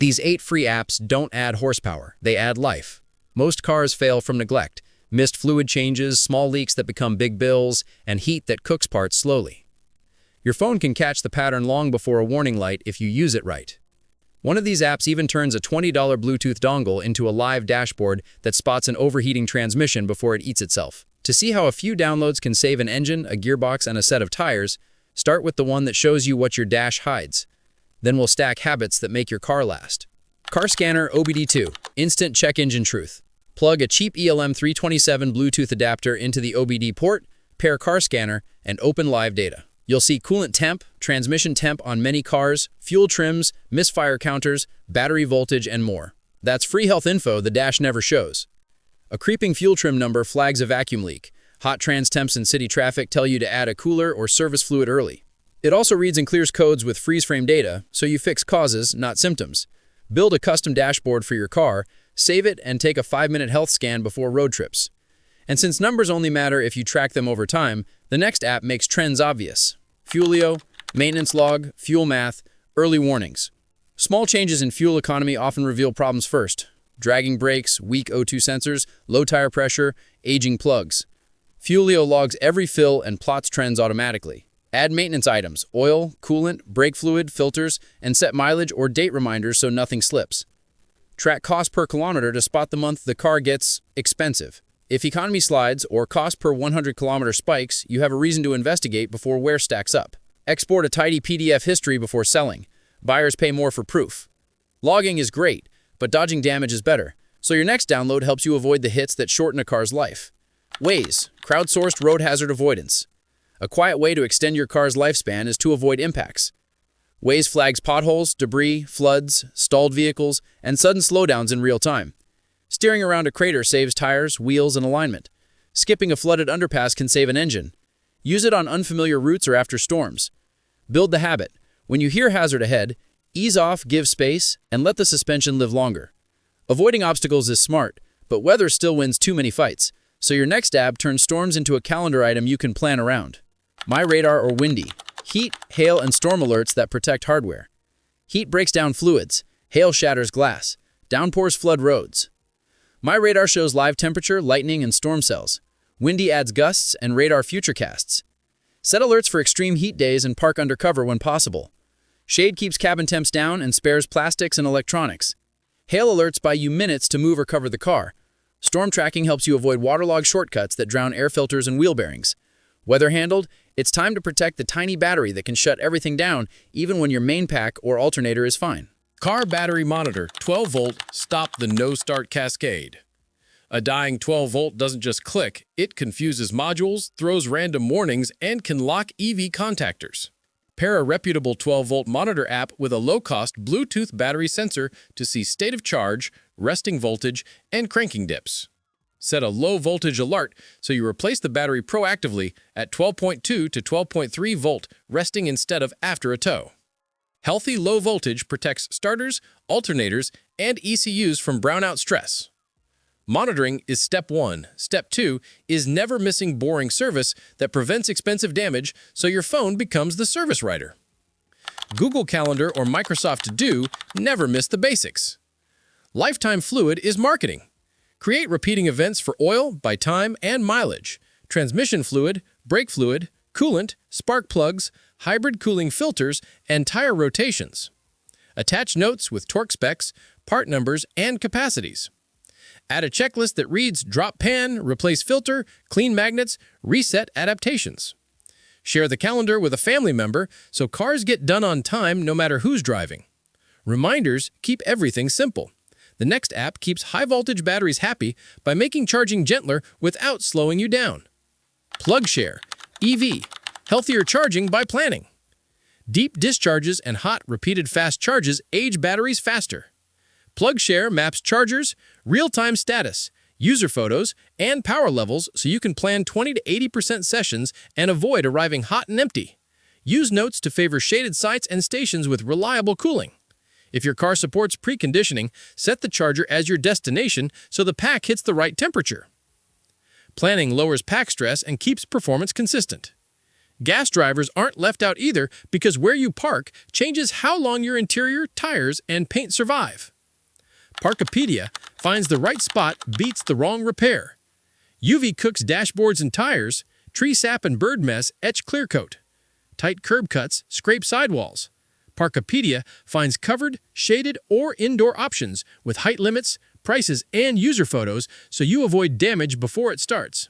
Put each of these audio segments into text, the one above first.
These 8 free apps don't add horsepower, they add life. Most cars fail from neglect, missed fluid changes, small leaks that become big bills, and heat that cooks parts slowly. Your phone can catch the pattern long before a warning light if you use it right. One of these apps even turns a $20 Bluetooth dongle into a live dashboard that spots an overheating transmission before it eats itself. To see how a few downloads can save an engine, a gearbox, and a set of tires, start with the one that shows you what your dash hides. Then we'll stack habits that make your car last. Car Scanner OBD2, Instant Check Engine Truth. Plug a cheap ELM 327 Bluetooth adapter into the OBD port, pair Car Scanner, and open live data. You'll see coolant temp, transmission temp on many cars, fuel trims, misfire counters, battery voltage, and more. That's free health info the dash never shows. A creeping fuel trim number flags a vacuum leak. Hot trans temps in city traffic tell you to add a cooler or service fluid early. It also reads and clears codes with freeze frame data, so you fix causes, not symptoms. Build a custom dashboard for your car, save it, and take a 5-minute health scan before road trips. And since numbers only matter if you track them over time, the next app makes trends obvious. Fuelio, maintenance log, fuel math, early warnings. Small changes in fuel economy often reveal problems first. Dragging brakes, weak O2 sensors, low tire pressure, aging plugs. Fuelio logs every fill and plots trends automatically. Add maintenance items, oil, coolant, brake fluid, filters, and set mileage or date reminders so nothing slips. Track cost per kilometer to spot the month the car gets expensive. If economy slides or cost per 100-kilometer spikes, you have a reason to investigate before wear stacks up. Export a tidy PDF history before selling. Buyers pay more for proof. Logging is great, but dodging damage is better, so your next download helps you avoid the hits that shorten a car's life. Waze, crowdsourced road hazard avoidance. A quiet way to extend your car's lifespan is to avoid impacts. Waze flags potholes, debris, floods, stalled vehicles, and sudden slowdowns in real time. Steering around a crater saves tires, wheels, and alignment. Skipping a flooded underpass can save an engine. Use it on unfamiliar routes or after storms. Build the habit. When you hear hazard ahead, ease off, give space, and let the suspension live longer. Avoiding obstacles is smart, but weather still wins too many fights, so your next app turns storms into a calendar item you can plan around. My Radar or Windy. Heat, hail, and storm alerts that protect hardware. Heat breaks down fluids. Hail shatters glass. Downpours flood roads. My Radar shows live temperature, lightning, and storm cells. Windy adds gusts and radar futurecasts. Set alerts for extreme heat days and park undercover when possible. Shade keeps cabin temps down and spares plastics and electronics. Hail alerts buy you minutes to move or cover the car. Storm tracking helps you avoid waterlogged shortcuts that drown air filters and wheel bearings. Weather handled, it's time to protect the tiny battery that can shut everything down even when your main pack or alternator is fine. Car battery monitor, 12-volt, stop the no-start cascade. A dying 12-volt doesn't just click, it confuses modules, throws random warnings, and can lock EV contactors. Pair a reputable 12-volt monitor app with a low-cost Bluetooth battery sensor to see state of charge, resting voltage, and cranking dips. Set a low-voltage alert so you replace the battery proactively at 12.2 to 12.3 volt, resting instead of after a tow. Healthy low voltage protects starters, alternators, and ECUs from brownout stress. Monitoring is step 1. Step 2 is never missing boring service that prevents expensive damage so your phone becomes the service writer. Google Calendar or Microsoft To Do never miss the basics. Lifetime fluid is marketing. Create repeating events for oil by time and mileage, transmission fluid, brake fluid, coolant, spark plugs, hybrid cooling filters, and tire rotations. Attach notes with torque specs, part numbers, and capacities. Add a checklist that reads drop pan, replace filter, clean magnets, reset adaptations. Share the calendar with a family member so cars get done on time no matter who's driving. Reminders keep everything simple. The next app keeps high-voltage batteries happy by making charging gentler without slowing you down. PlugShare, EV, healthier charging by planning. Deep discharges and hot, repeated fast charges age batteries faster. PlugShare maps chargers, real-time status, user photos, and power levels so you can plan 20 to 80% sessions and avoid arriving hot and empty. Use notes to favor shaded sites and stations with reliable cooling. If your car supports preconditioning, set the charger as your destination so the pack hits the right temperature. Planning lowers pack stress and keeps performance consistent. Gas drivers aren't left out either because where you park changes how long your interior, tires, and paint survive. Parkopedia finds the right spot beats the wrong repair. UV cooks dashboards and tires, tree sap and bird mess etch clear coat. Tight curb cuts scrape sidewalls. Parkopedia finds covered, shaded, or indoor options with height limits, prices, and user photos so you avoid damage before it starts.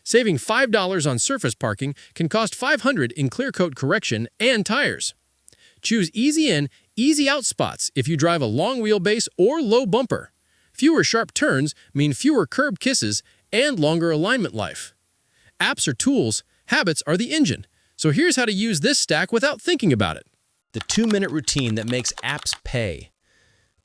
Saving $5 on surface parking can cost $500 in clear coat correction and tires. Choose easy in, easy out spots if you drive a long wheelbase or low bumper. Fewer sharp turns mean fewer curb kisses and longer alignment life. Apps are tools, habits are the engine. So here's how to use this stack without thinking about it. The 2-minute routine that makes apps pay.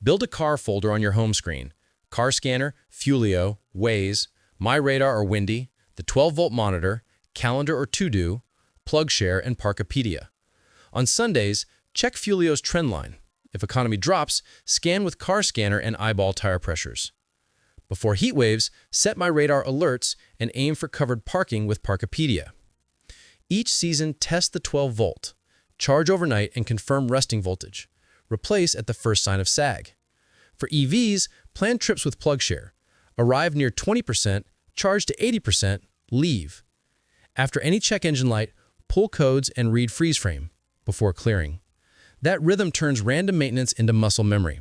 Build a car folder on your home screen. Car scanner, Fulio, Waze, My Radar or Windy, the 12-volt monitor, calendar or to-do, PlugShare, and Parkopedia. On Sundays, check Fulio's trend line. If economy drops, scan with car scanner and eyeball tire pressures. Before heat waves, set My Radar alerts and aim for covered parking with Parkopedia. Each season, test the 12-volt. Charge overnight and confirm resting voltage. Replace at the first sign of sag. For EVs, plan trips with PlugShare. Arrive near 20%, charge to 80%, leave. After any check engine light, pull codes and read freeze frame before clearing. That rhythm turns random maintenance into muscle memory.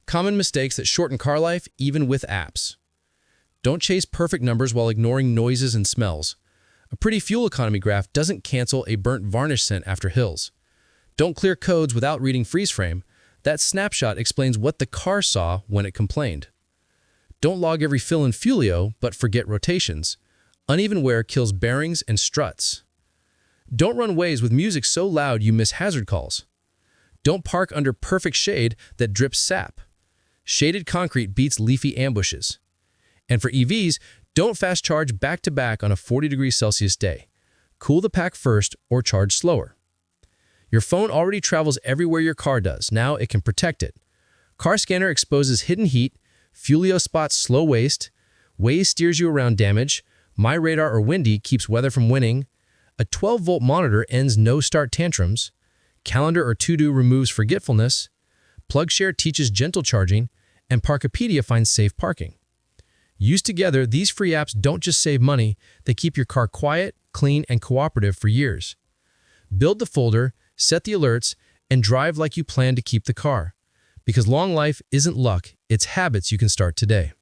Common mistakes that shorten car life, even with apps. Don't chase perfect numbers while ignoring noises and smells. A pretty fuel economy graph doesn't cancel a burnt varnish scent after hills. Don't clear codes without reading freeze frame. That snapshot explains what the car saw when it complained. Don't log every fill in Fulio, but forget rotations. Uneven wear kills bearings and struts. Don't run Waze with music so loud you miss hazard calls. Don't park under perfect shade that drips sap. Shaded concrete beats leafy ambushes. And for EVs, don't fast charge back-to-back on a 40°C day. Cool the pack first or charge slower. Your phone already travels everywhere your car does. Now it can protect it. Car Scanner exposes hidden heat. Fulio spots slow waste. Waze steers you around damage. My Radar or Windy keeps weather from winning. A 12-volt monitor ends no-start tantrums. Calendar or to-do removes forgetfulness. PlugShare teaches gentle charging. And Parkopedia finds safe parking. Used together, these free apps don't just save money, they keep your car quiet, clean, and cooperative for years. Build the folder, set the alerts, and drive like you plan to keep the car. Because long life isn't luck, it's habits you can start today.